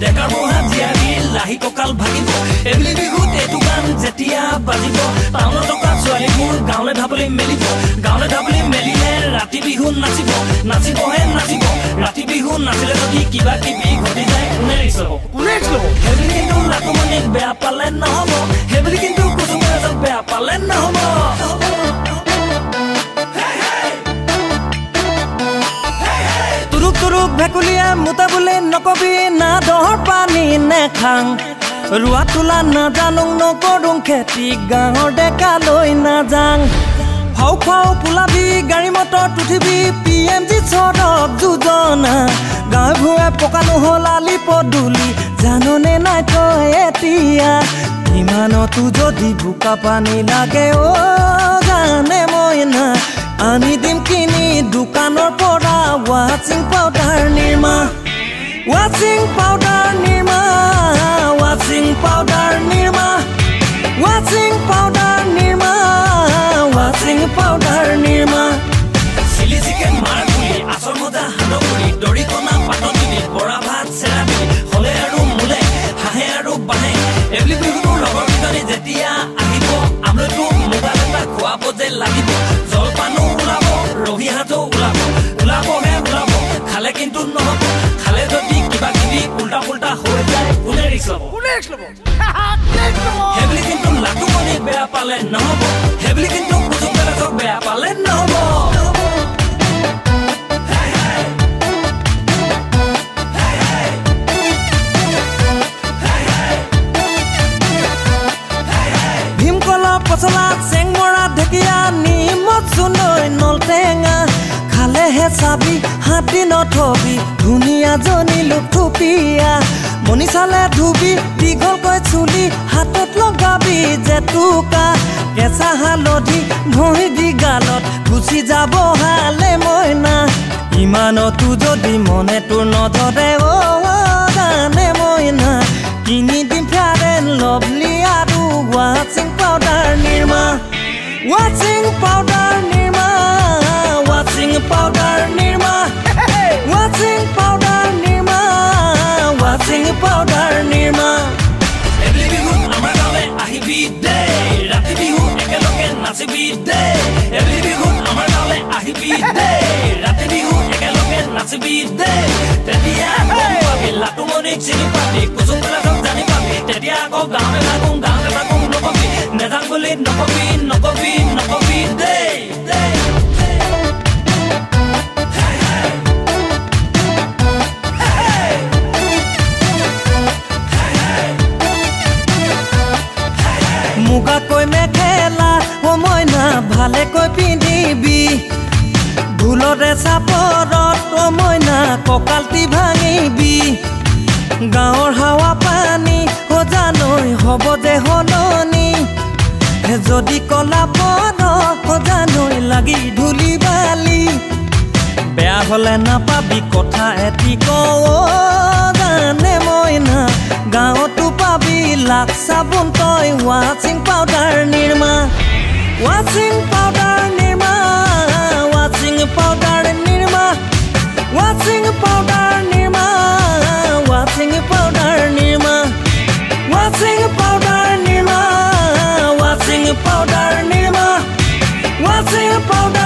ডেকাৰ বুঢ়া জীয়াৰী লাহি কঁকাল ভাগিব এবেলি বিহুত এইটো গান যেতিয়া বাজিব টাউনত থকা ছোৱালীবোৰ গাঁৱলৈ ঢাপলি মেলিলে ৰাতি বিহু নাচিব ৰাতি বিহু নাচিলে যদি কিবা কিবি ঘটি যায় কোনে ৰিক্স ল'ব সেইবুলি কিন্তু লাটুমণিক বেয়া পালে নহ'ব সেইবুলি কিন্তু কুচুমৰাজক বেয়া পালে নহ'ব তুৰুক ভেকুলীয়া মোটা বুলি নকবি না দহৰ পানী নেখাং ৰোৱা তোলা নাজানো নকৰোঁ খেতি গাঁৱৰ ডেকালৈ নাযাং ফাও পোলাবি গাড়ী মটৰ উঠিবি PMG চৰক যোজনা গাঁৱে ভূঞে পকানো হ'ল আলি পদূলি জাননে নাই তই এতিয়া ইমানতো যদি বোকা পানী লাগে জানে মই না আনি দিম কিনি দোকানৰ পৰা ৱাচিং পাউডাৰ নিৰ্মা ৱাচিং পাউডাৰ নিৰ্মা ৱাচিং পাউডাৰ নিৰ্মা ৱাচিং পাউডাৰ নিৰ্মা ৱাচিং পাউডাৰ নিৰ্মা চিলি চিকেন মাৰ গুলি আচল মজা হাঁহগুৰি দৰিকণা পাতত দিবি বৰা ভাত চেৰা দিবি হলে আৰু মোলে হাঁহে আৰু বাঁহে এবেলি বিহুটোৰ লগৰ কেইজনী যেতিয়া আহিব আমলৈতো মোবাইল এটা খোৱাব যে লাগিব জলপানো ওলাব ৰহি হাতো ওলাবহে খালে কিন্তু নহ'ব খালে যদি কিবা কিবি উল্টা পুল্টা হৈ যায় কোনে ৰিক্স ল'ব সেইবুলি কিন্তু লাটুমণিক বেয়া পালে নহ'ব সেইবুলি কিন্তু কুচুমৰাজক বেয়া পালে নহ'ব ভীমকলৰ পচলা চেংমৰা ঢেকীয়া নিমখ চুনৈ নলটেঙা খালেহে চাবি হাত দিনত হবি ধুনীয়া জনী লুথুপিয়া মনি চালে ধুবি দীঘলকৈ চুলি হাতত লগাবি জেতুকা কেঁচা হালধি ঘঁহি দি গালত গুচি যাব হালে মইনা ইমানতো যদি মনে তোৰ নধৰে জানে মইনা কিনি দিম ফেয়াৰ এণ্ড লভলি আৰু ৱাচিং পাউডাৰ নিৰ্মা ৱাচিং পাউডাৰ নিৰ্মা ৱাচিং পাউডাৰ নিৰ্মা ৱাচিং পাউডাৰ নিৰ্মা ৱাচিং পাউডাৰ নিৰ্মা এবেলি বিহুত আমাৰ গাঁৱলৈ আহিবি দে ৰাতি বিহু একেলগে নাচিবি দে এবেলি বিহুত আমাৰ গাঁৱলৈ আহিবি দে ৰাতি বিহু একেলগে নাচিবি দে তেতিয়া গম পাবি লাটুমণিক চিনি পাবি কুচুমৰাজক জানি পাবি তেতিয়া আকৌ গাঁৱলৈ থাকোঁ নকবি নেজাং বুলি নকবি দে মুগাকৈ মেখেলা মইনা ভালেকৈ পিন্ধিবি ঢোলৰে চাপৰত মইনা কঁকালটি ভাঙিবি গাঁৱৰ হাৱা পানী জানৈ হ'ব যে সলনি যদি কলা পদ জানৈ লাগি ধূলি বালি বেয়া হলে নাপাবি কথা এটি জানে মইনা গাঁৱতো পাবি লাখ চাবোন তই ৱাচিং পাউডাৰ নিৰ্মা ৱাচিং পাউডাৰ নিৰ্মা ৱাচিং পাউডাৰ নিৰ্মা ৱাচিং পাউডাৰ নিৰ্মা ৱাচিং পাউডাৰ নিৰ্মা ৱাচিং পাউডাৰ নিৰ্মা ৱাচিং পাউডাৰ নিৰ্মা ৱাচিং পাউডাৰ